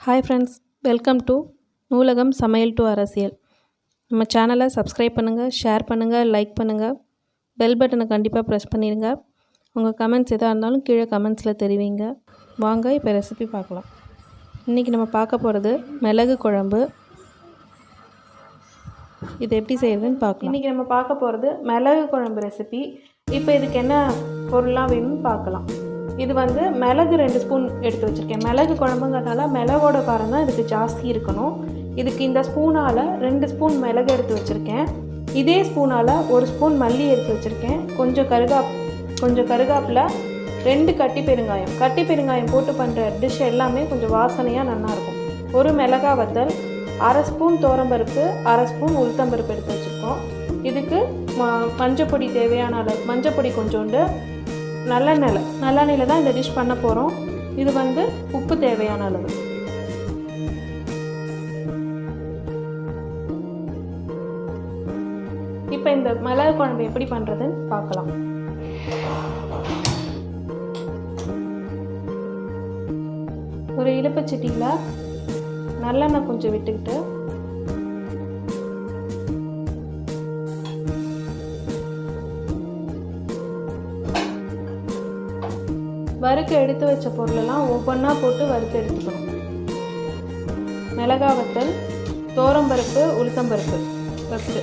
Hi friends, welcome to நூலகம் சமையல் to அரசியல். நம்ம சேனலை சப்ஸ்கிரைப் பண்ணுங்கள், ஷேர் பண்ணுங்கள், லைக் பண்ணுங்கள், பெல் பட்டனை கண்டிப்பாக ப்ரெஸ் பண்ணிடுங்க. உங்கள் கமெண்ட்ஸ் எதாக இருந்தாலும் கீழே கமெண்ட்ஸில் தெரிவிங்க. வாங்க இப்போ ரெசிபி பார்க்கலாம். இன்றைக்கி நம்ம பார்க்க போகிறது மிளகு குழம்பு. இது எப்படி செய்கிறதுன்னு பார்க்கலாம். இன்றைக்கி நம்ம பார்க்க போகிறது மிளகு குழம்பு ரெசிபி. இப்போ இதுக்கு என்ன பொருள்லாம் வேணும்னு பார்க்கலாம். இது வந்து மிளகு 2 ஸ்பூன் எடுத்து வச்சுருக்கேன். மிளகு குழம்புங்கிறதுனால மிளகோட காரம் தான் இதுக்கு ஜாஸ்தி இருக்கணும். இதுக்கு இந்த ஸ்பூனால் 2 ஸ்பூன் மிளகு எடுத்து வச்சுருக்கேன். இதே ஸ்பூனால் 1 ஸ்பூன் மல்லி எடுத்து வச்சுருக்கேன். கொஞ்சம் கருகாப்பில் 2 கட்டி பெருங்காயம் போட்டு பண்ணுற டிஷ் எல்லாமே கொஞ்சம் வாசனையாக நல்லாயிருக்கும். ஒரு மிளகாய் வத்தல், 1/2 ஸ்பூன் துவரம்பருப்பு, 1/2 ஸ்பூன் உளுத்தம்பருப்பு எடுத்து வச்சுருக்கோம். இதுக்கு மஞ்சப்பொடி தேவையான அளவு, மஞ்சப்பொடி கொஞ்சோண்டு, நல்லெண்ணெயில் தான் இந்த டிஷ் பண்ண போகிறோம். இது வந்து உப்பு தேவையான அளவு. இப்போ இந்த மிளகு குழம்பு எப்படி பண்ணுறதுன்னு பார்க்கலாம். ஒரு இலுப்பச்சட்டியில் நல்லெண்ணெய் கொஞ்சம் விட்டுக்கிட்டு வறுக்க எடுத்து வச்ச பொருளெல்லாம் ஒவ்வொன்றா போட்டு வறுத்து எடுத்துக்கணும். மிளகாய் வத்தல், துவரம்பருப்பு, உளுத்தம்பருப்பு ஃபஸ்ட்டு.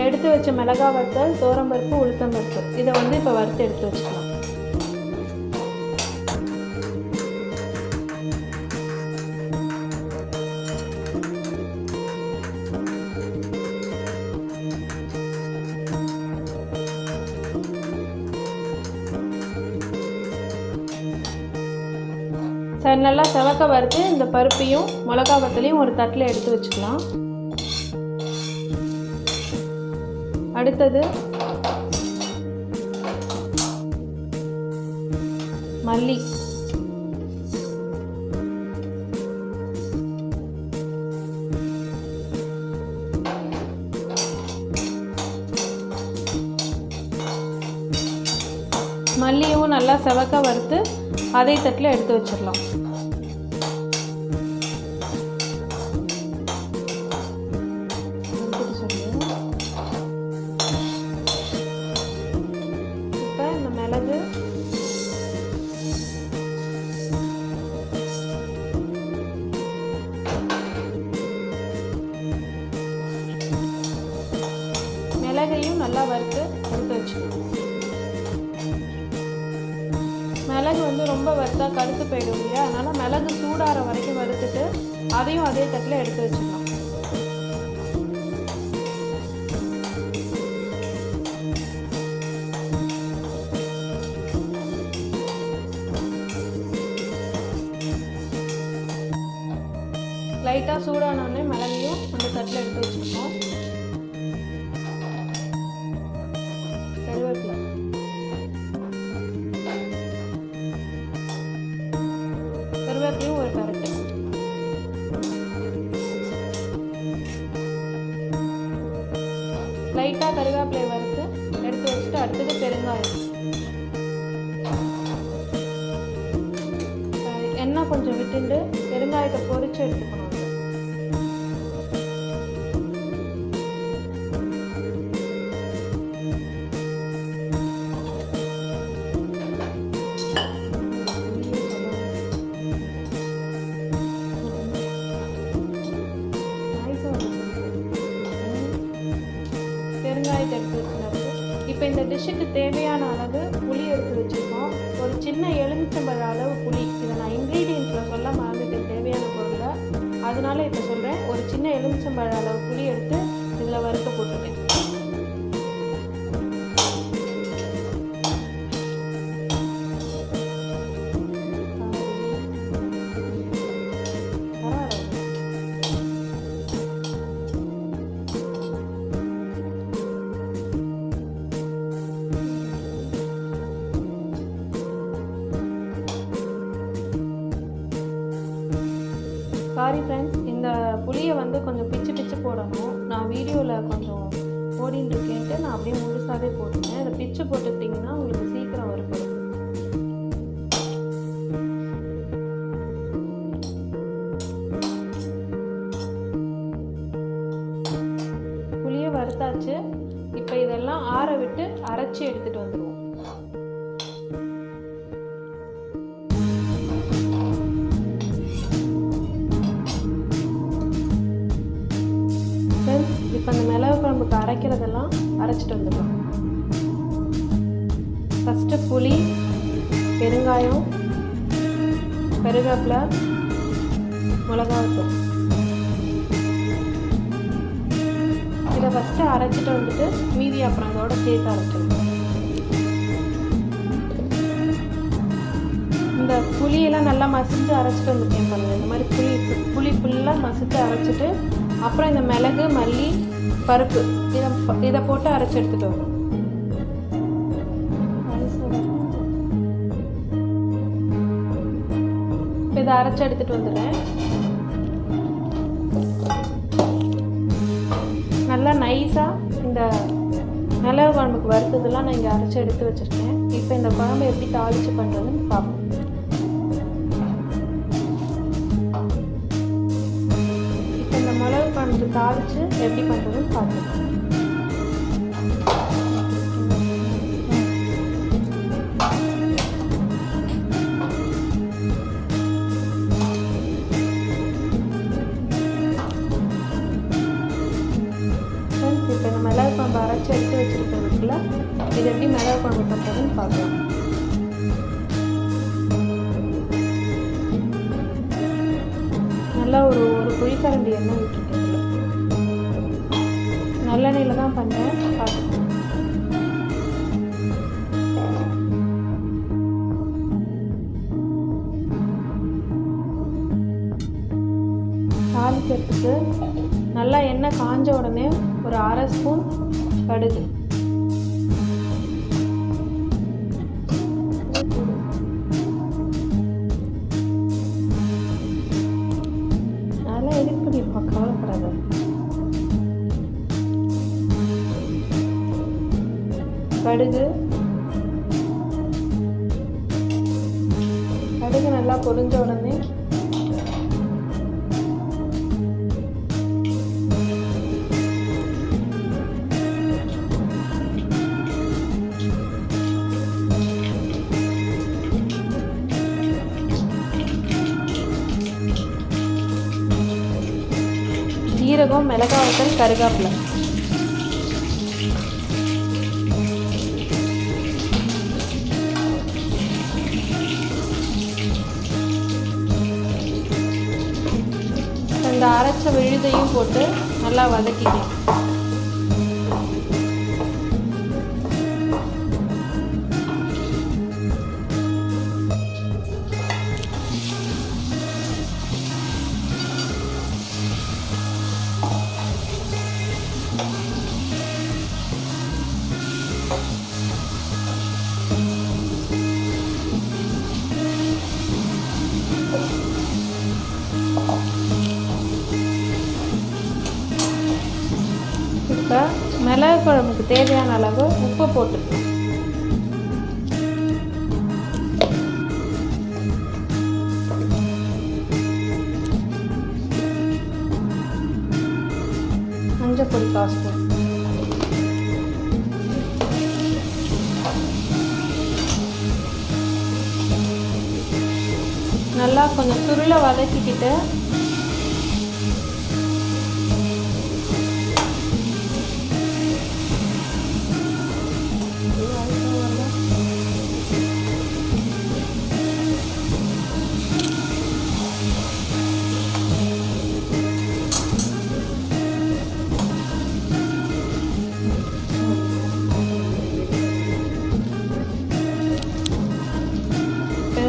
எடுத்து வச்ச மிளகாய் வத்தல், துவரம்பருப்பு, உளுத்தம்பருப்பு இதை வந்து இப்போ வறுத்து எடுத்து வச்சுக்கலாம். சரி, நல்லா செவக்க வறுத்து இந்த பருப்பையும் மிளகா வத்தலையும் ஒரு தட்டில் எடுத்து வச்சுக்கலாம். அடுத்தது மல்லி, மல்லியும் நல்லா செவக்க வறுத்து அதே தட்டில் எடுத்து வச்சிடலாம். இப்போ இந்த மிளகு, மிளகையும் நல்லா வறுத்து எடுத்து வச்சுக்கணும். மிளகு வந்து ரொம்ப வறுத்தா கருத்து போயிடும் இல்லையா, அதனால் மிளகு சூடாகிற வரைக்கும் வறுத்துட்டு அதையும் அதே தட்டில் எடுத்து வச்சுக்கலாம். லைட்டாக சூடானோடனே மிளகையும் அந்த தட்டில் எடுத்து வச்சுருக்கோம். கருவேப்பிலை, கருவேப்பிலையும் ஒரு பரட்டு, லைட்டாக கருவேப்பிலையை வறுத்து எடுத்து வச்சுட்டு அடுத்தது பெருங்காயம், எண்ணெய் கொஞ்சம் விட்டுண்டு பெருங்காயத்தை பொரிச்சு எடுத்துக்கணும். பெருங்காயத்தை எடுத்து வச்சுருந்தது. இப்போ இந்த டிஷ்ஷுக்கு தேவையான அளவு புளி எடுத்து வச்சுருக்கோம். ஒரு சின்ன எலுமிச்சம்பழ அளவு புளி. இதை நான் இன்க்ரீடியன்ஸில் சொல்ல மறந்துட்டேன் தேவையான பொருளை, அதனால இப்போ சொல்கிறேன். ஒரு சின்ன எலுமிச்சம்பழ அளவு புளி எடுத்து இதில் வறுக்க போட்டுருக்கேன். சாரி ஃப்ரெண்ட்ஸ், இந்த புளியை வந்து கொஞ்சம் பிச்சு போடணும். நான் வீடியோவில் கொஞ்சம் ஓடின்னு இருக்கேன்ட்டு நான் அப்படியே முழுசாகவே போட்டுட்டேன். இதை பிச்சு போட்டுக்கிட்டிங்கன்னா உங்களுக்கு சீக்கிரம் வறுப்படும். புளியை வறுத்தாச்சு. இப்போ இதெல்லாம் ஆற விட்டு அரைச்சி எடுத்துகிட்டு வந்துடுவோம். இப்போ அந்த மிளகு குழம்புக்கு அரைக்கிறதெல்லாம் அரைச்சிட்டு வந்துடலாம். ஃபஸ்ட்டு புளி, பெருங்காயம், கருவேப்பிலை, மிளகாத்தூள் இதை ஃபஸ்ட்டு அரைச்சிட்டு வந்துட்டு மீதி அப்புறம் இதோட சேர்த்து அரைச்சிடணும். இந்த புளியெல்லாம் நல்லா மசிஞ்சு அரைச்சிட்டு வந்துட்டேன் பாருங்கள். இந்த மாதிரி புளி ஃபுல்லாக மசித்து அரைச்சிட்டு அப்புறம் இந்த மிளகு, மல்லி, பருப்பு இதை போட்டு அரைச்சி எடுத்துகிட்டு வரும். இப்போ இதை அரைச்சி எடுத்துகிட்டு வந்துடுறேன். நல்லா நைஸாக இந்த மிளகு குழம்புக்கு வறுத்ததெல்லாம் நான் இங்கே அரைச்சி எடுத்து வச்சுருக்கேன். இப்போ இந்த குழம்பு எப்படி தாளித்து பண்ணுறதுன்னு பார்ப்போம். இப்போ இந்த மிளகு குழம்புக்கு தாளித்து எப்படி பண்ணுறதுன்னு பார்த்துக்கலாம். இப்போ இந்த மிளகு குழம்பு அரைச்சி எடுத்து வச்சுருக்கிறதுக்குள்ள இது எப்படி மிளகு குழம்பு பண்ணுறதுன்னு பார்க்கலாம். நல்லா ஒரு குழிக்கரண்டி எண்ணெய் விட்டுருக்கேன். நல்லெண்ணெயில் தான் பண்ணேன், பார்த்துக்கோங்க. தாளிக்கிறதுக்கு நல்லா எண்ணெய் காஞ்ச உடனே ஒரு 1/2 ஸ்பூன் கடுகு, நல்லா எடிட் பண்ணியிருப்போம், கவலைப்படாத. கடுகு நல்லா பொரிஞ்ச உடனே ஜீரகம், மிளகாய் வத்தல், கருவேப்பிலை. இந்த அரைச்ச விழுதையும் போட்டு நல்லா வதக்கிக்கலாம். இப்போ மிளகு குழம்புக்கு தேவையான அளவு உப்பு போட்டுக்கலாம். மஞ்சள் பொடி 1/4 ஸ்பூன். நல்லா கொஞ்சம் சுருளை வதக்கிக்கிட்டு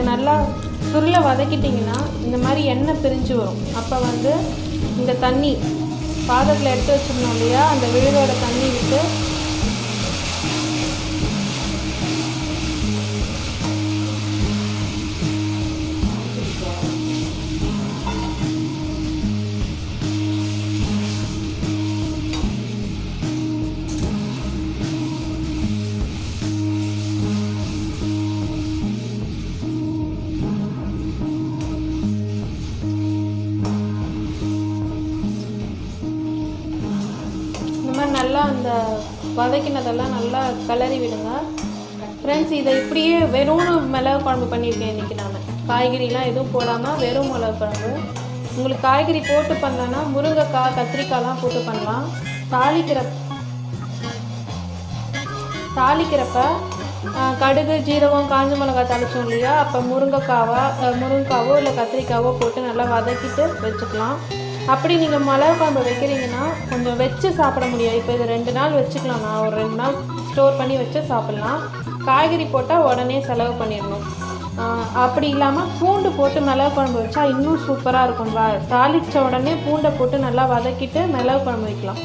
நல்லா சுருளை வதக்கிட்டிங்கன்னா இந்த மாதிரி எண்ணெய் பிரிஞ்சு வரும். அப்போ வந்து இந்த தண்ணி பாத்திரத்தில் எடுத்து வச்சிடணும் இல்லையா, அந்த விழுதோட தண்ணி விட்டு நல்லா அந்த வதக்கினதெல்லாம் நல்லா கிளறி விடுங்க ஃப்ரெண்ட்ஸ். இதை இப்படியே வெறும் மிளகு குழம்பு பண்ணியிருக்கேன் இன்றைக்கி. நான் காய்கறிலாம் எதுவும் போடாமல் வெறும் மிளகு குழம்பு. உங்களுக்கு காய்கறி போட்டு பண்ணலன்னா முருங்கைக்காய் கத்திரிக்காய்லாம் போட்டு பண்ணலாம். தாளிக்கிறப்ப கடுகு ஜீரகம் காஞ்ச மிளகாய் தாளித்தோம் இல்லையா, அப்போ முருங்கைக்காவோ இல்லை கத்திரிக்காவோ போட்டு நல்லா வதக்கிட்டு வச்சுக்கலாம். அப்படி நீங்கள் மிளகு குழம்பு வைக்கிறீங்கன்னா கொஞ்சம் வச்சு சாப்பிட முடியாது. இப்போ இது 2 நாள் வச்சுக்கலாம். நான் ஒரு 2 நாள் ஸ்டோர் பண்ணி வச்சு சாப்பிட்லாம். காய்கறி போட்டால் உடனே செலவு பண்ணிடணும். அப்படி இல்லாமல் பூண்டு போட்டு மிளகு குழம்பு வச்சா இன்னும் சூப்பராக இருக்கும். தாளித்த உடனே பூண்டை போட்டு நல்லா வதக்கிட்டு மிளகு குழம்பு வைக்கலாம்.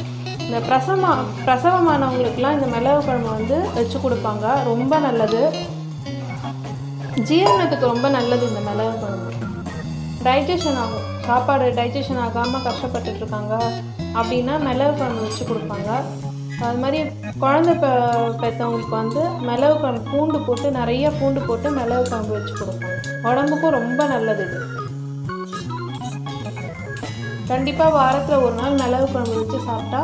இந்த பிரசவமானவங்களுக்குலாம் இந்த மிளகு குழம்பு வச்சு கொடுப்பாங்க. ரொம்ப நல்லது, ஜீரணத்துக்கு ரொம்ப நல்லது. இந்த மிளகு குழம்பு டைஜஷன் ஆகும். சாப்பாடு டைஜஷன் ஆகாமல் கஷ்டப்பட்டுட்ருக்காங்க அப்படின்னா மிளகு குழம்பு வச்சு கொடுப்பாங்க. அது மாதிரி குழந்தை பெற்றவங்களுக்கு மிளகு குழம்பு பூண்டு போட்டு நிறைய பூண்டு போட்டு மிளகு குழம்பு வச்சு கொடுப்பாங்க. உடம்புக்கும் ரொம்ப நல்லது இது. கண்டிப்பாக வாரத்தில் ஒரு நாள் மிளகு குழம்பு வச்சு சாப்பிட்டா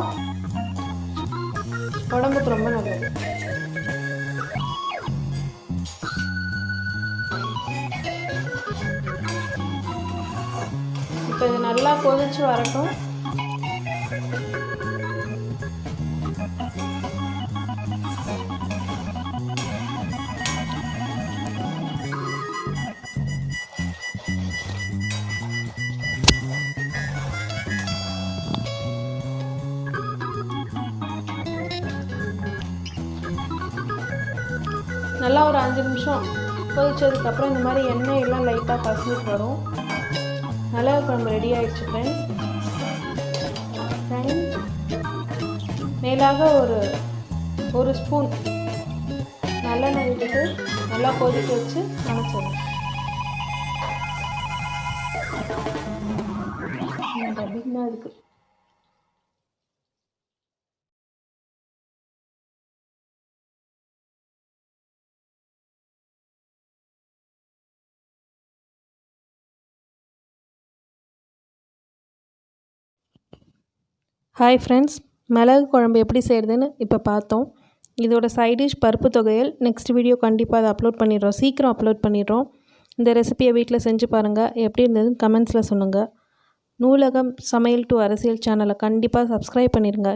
உடம்புக்கு ரொம்ப நல்லது. இப்போ இது நல்லா கொதிச்சு வரட்டும். நல்லா ஒரு 5 நிமிஷம் கொதிச்சதுக்கப்புறம் இந்த மாதிரி எண்ணெயெல்லாம் லைட்டாக கசிஞ்சிட்டு வரும். மிளகு குழம்பு ரெடி ஆகிடுச்சு ஃப்ரெண்ட்ஸ். மேலாக ஒரு ஸ்பூன் நல்லெண்ணெய் விட்டுட்டு நல்லா கொதிக்க வச்சு சமைச்சிடணும். டப்பிங் தான் இருக்குது. ஹாய் ஃப்ரெண்ட்ஸ், மிளகு குழம்பு எப்படி செய்கிறதுன்னு இப்போ பார்த்தோம். இதோட சைடிஷ் பருப்பு தொகையல் நெக்ஸ்ட் வீடியோ கண்டிப்பாக அதை அப்லோட் பண்ணிடுறோம். சீக்கிரம் அப்லோட் பண்ணிடுறோம். இந்த ரெசிபியை வீட்டில் செஞ்சு பாருங்கள். எப்படி இருந்ததுன்னு கமெண்ட்ஸில் சொல்லுங்கள். நூலகம் சமையல் டு அரசியல் சேனலை கண்டிப்பாக சப்ஸ்கிரைப் பண்ணிடுங்க.